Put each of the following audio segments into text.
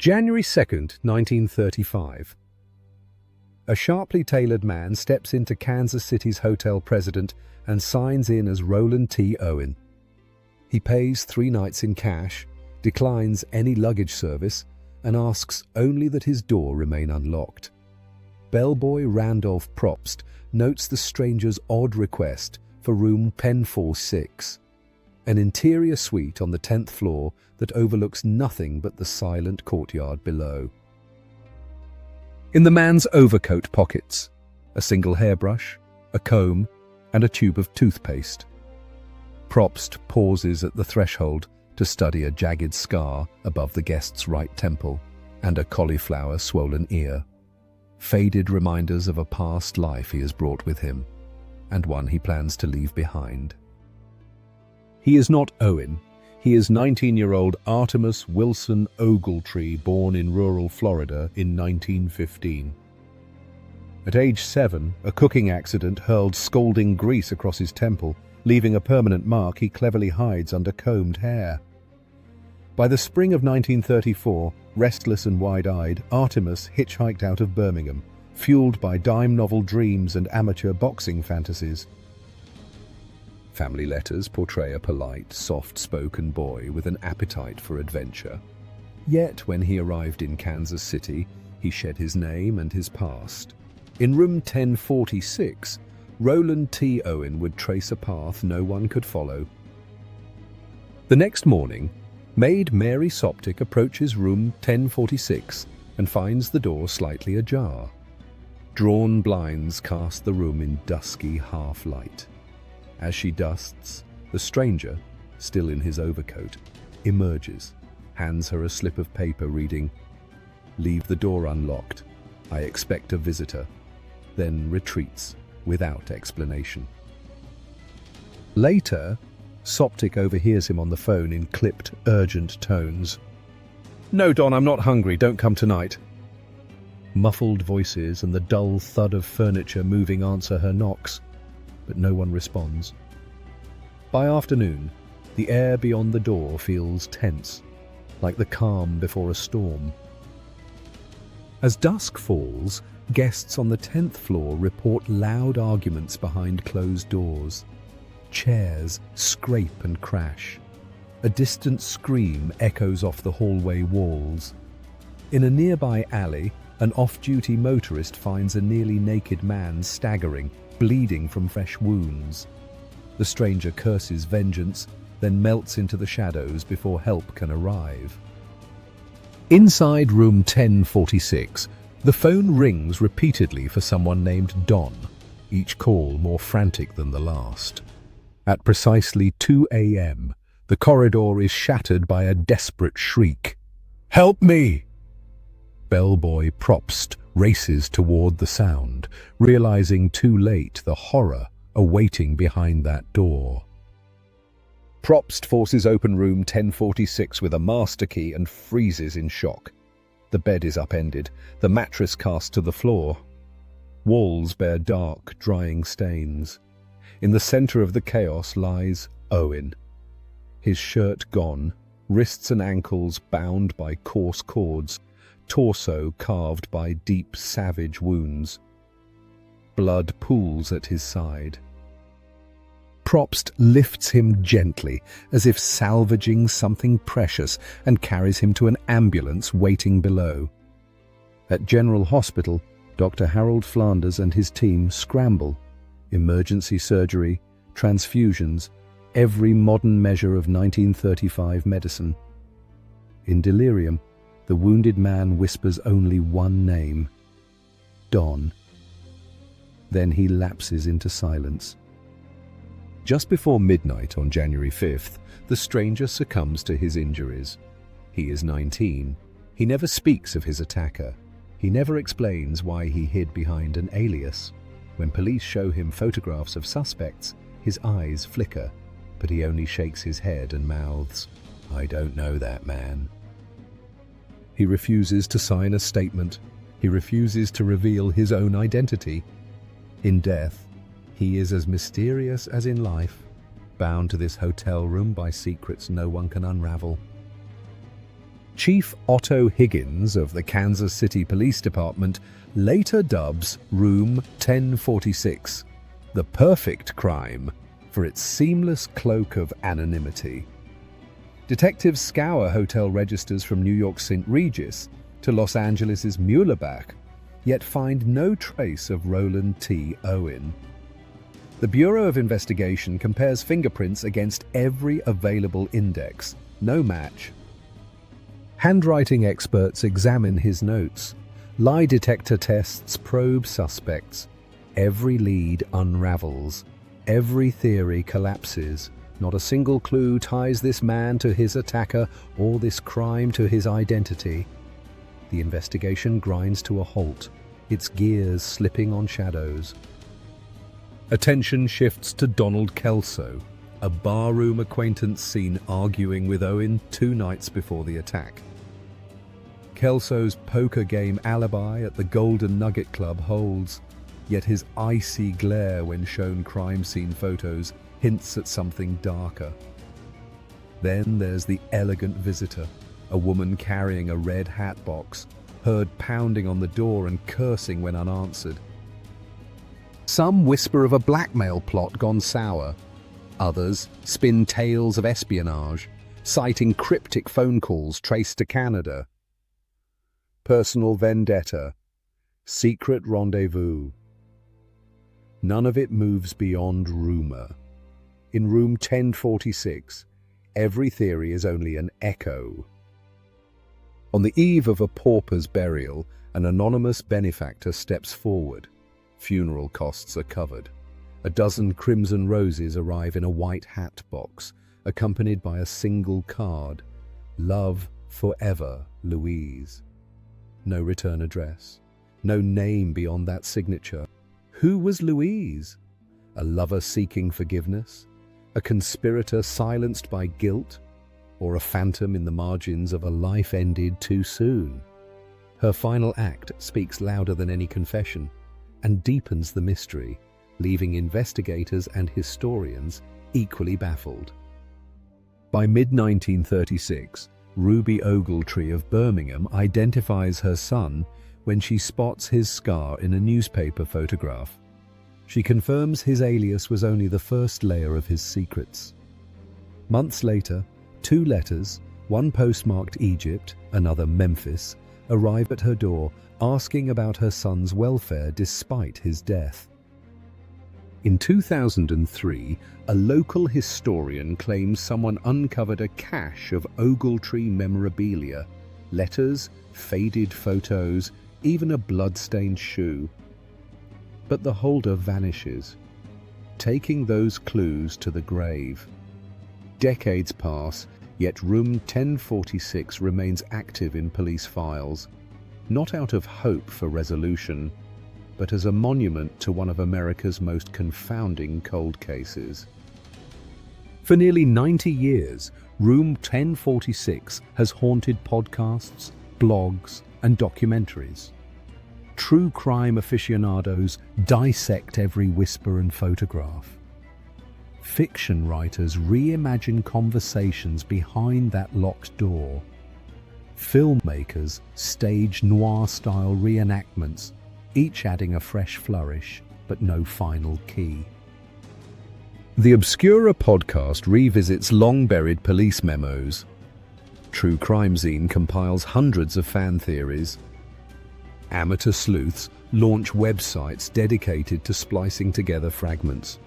January 2nd, 1935. A sharply tailored man steps into Kansas City's hotel president and signs in as Roland T. Owen. He pays 3 nights in cash, declines any luggage service, and asks only that his door remain unlocked. Bellboy Randolph Probst notes the stranger's odd request for room 1046, an interior suite on the 10th floor that overlooks nothing but the silent courtyard below. In the man's overcoat pockets, a single hairbrush, a comb, and a tube of toothpaste. Probst pauses at the threshold to study a jagged scar above the guest's right temple and a cauliflower-swollen ear, faded reminders of a past life he has brought with him, and one he plans to leave behind. He is not Owen. He is 19-year-old Artemus Wilson Ogletree, born in rural Florida in 1915. At age 7, a cooking accident hurled scalding grease across his temple, leaving a permanent mark he cleverly hides under combed hair. By the spring of 1934, restless and wide-eyed, Artemus hitchhiked out of Birmingham, fueled by dime novel dreams and amateur boxing fantasies. Family letters portray a polite, soft-spoken boy with an appetite for adventure. Yet, when he arrived in Kansas City, he shed his name and his past. In room 1046, Roland T. Owen would trace a path no one could follow. The next morning, maid Mary Soptic approaches room 1046 and finds the door slightly ajar. Drawn blinds cast the room in dusky half-light. As she dusts, the stranger, still in his overcoat, emerges, hands her a slip of paper reading, "Leave the door unlocked. I expect a visitor," then retreats without explanation. Later, Soptic overhears him on the phone in clipped, urgent tones. "No, Don, I'm not hungry. Don't come tonight." Muffled voices and the dull thud of furniture moving answer her knocks, but no one responds. By afternoon, the air beyond the door feels tense, like the calm before a storm. As dusk falls, guests on the 10th floor report loud arguments behind closed doors. Chairs scrape and crash. A distant scream echoes off the hallway walls. In a nearby alley, an off-duty motorist finds a nearly naked man staggering, bleeding from fresh wounds. The stranger curses vengeance, then melts into the shadows before help can arrive. Inside room 1046, the phone rings repeatedly for someone named Don, each call more frantic than the last. At precisely 2 a.m., the corridor is shattered by a desperate shriek. "Help me!" Bellboy Probst races toward the sound, realizing too late the horror awaiting behind that door. Probst forces open room 1046 with a master key and freezes in shock. The bed is upended, the mattress cast to the floor. Walls bear dark, drying stains. In the center of the chaos lies Owen. His shirt gone, wrists and ankles bound by coarse cords, torso carved by deep, savage wounds. Blood pools at his side. Probst lifts him gently, as if salvaging something precious, and carries him to an ambulance waiting below. At General Hospital, Dr. Harold Flanders and his team scramble. Emergency surgery, transfusions, every modern measure of 1935 medicine. In delirium, the wounded man whispers only one name: Don. Then he lapses into silence. Just before midnight on January 5th, the stranger succumbs to his injuries. He is 19. He never speaks of his attacker. He never explains why he hid behind an alias. When police show him photographs of suspects, his eyes flicker, but he only shakes his head and mouths, "I don't know that man." He refuses to sign a statement. He refuses to reveal his own identity. In death, he is as mysterious as in life, bound to this hotel room by secrets no one can unravel. Chief Otto Higgins of the Kansas City Police Department later dubs Room 1046 the perfect crime for its seamless cloak of anonymity. Detectives scour hotel registers from New York's St. Regis to Los Angeles' Muehlebach, yet find no trace of Roland T. Owen. The Bureau of Investigation compares fingerprints against every available index. No match. Handwriting experts examine his notes. Lie detector tests probe suspects. Every lead unravels. Every theory collapses. Not a single clue ties this man to his attacker or this crime to his identity. The investigation grinds to a halt, its gears slipping on shadows. Attention shifts to Donald Kelso, a barroom acquaintance seen arguing with Owen 2 nights before the attack. Kelso's poker game alibi at the Golden Nugget Club holds, yet his icy glare when shown crime scene photos hints at something darker. Then there's the elegant visitor, a woman carrying a red hat box, heard pounding on the door and cursing when unanswered. Some whisper of a blackmail plot gone sour. Others spin tales of espionage, citing cryptic phone calls traced to Canada. Personal vendetta, secret rendezvous. None of it moves beyond rumor. In room 1046, every theory is only an echo. On the eve of a pauper's burial, an anonymous benefactor steps forward. Funeral costs are covered. A dozen crimson roses arrive in a white hat box, accompanied by a single card. Love forever, Louise. No return address. No name beyond that signature. Who was Louise? A lover seeking forgiveness? A conspirator silenced by guilt? Or a phantom in the margins of a life ended too soon? Her final act speaks louder than any confession and deepens the mystery, leaving investigators and historians equally baffled. By mid-1936, Ruby Ogletree of Birmingham identifies her son when she spots his scar in a newspaper photograph. She confirms his alias was only the first layer of his secrets. Months later, 2 letters, one postmarked Egypt, another Memphis, arrive at her door asking about her son's welfare despite his death. In 2003, a local historian claims someone uncovered a cache of Ogletree memorabilia, letters, faded photos, even a blood-stained shoe. But the holder vanishes, taking those clues to the grave. Decades pass, yet room 1046 remains active in police files, not out of hope for resolution, but as a monument to one of America's most confounding cold cases. For nearly 90 years, Room 1046 has haunted podcasts, blogs, and documentaries. True crime aficionados dissect every whisper and photograph. Fiction writers reimagine conversations behind that locked door. Filmmakers stage noir-style reenactments, each adding a fresh flourish, but no final key. The Obscura podcast revisits long-buried police memos. True Crime Zine compiles hundreds of fan theories. Amateur sleuths launch websites dedicated to splicing together fragments.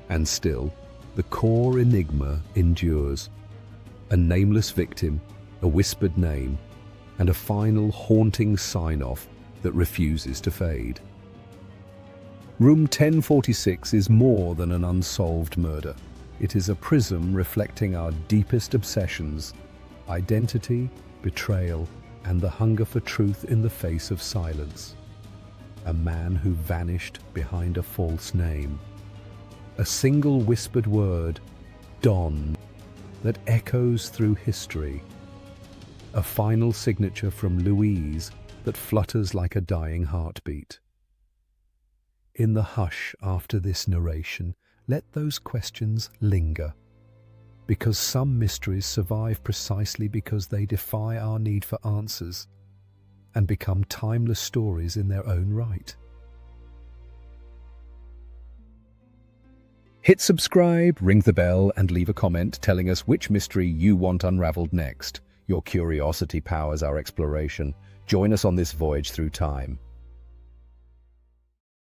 And still, the core enigma endures. A nameless victim, a whispered name, and a final haunting sign-off that refuses to fade. Room 1046 is more than an unsolved murder. It is a prism reflecting our deepest obsessions, identity, betrayal, and the hunger for truth in the face of silence. A man who vanished behind a false name. A single whispered word, Don, that echoes through history. A final signature from Louise that flutters like a dying heartbeat. In the hush after this narration, let those questions linger. Because some mysteries survive precisely because they defy our need for answers and become timeless stories in their own right. Hit subscribe, ring the bell, and leave a comment telling us which mystery you want unraveled next. Your curiosity powers our exploration. Join us on this voyage through time.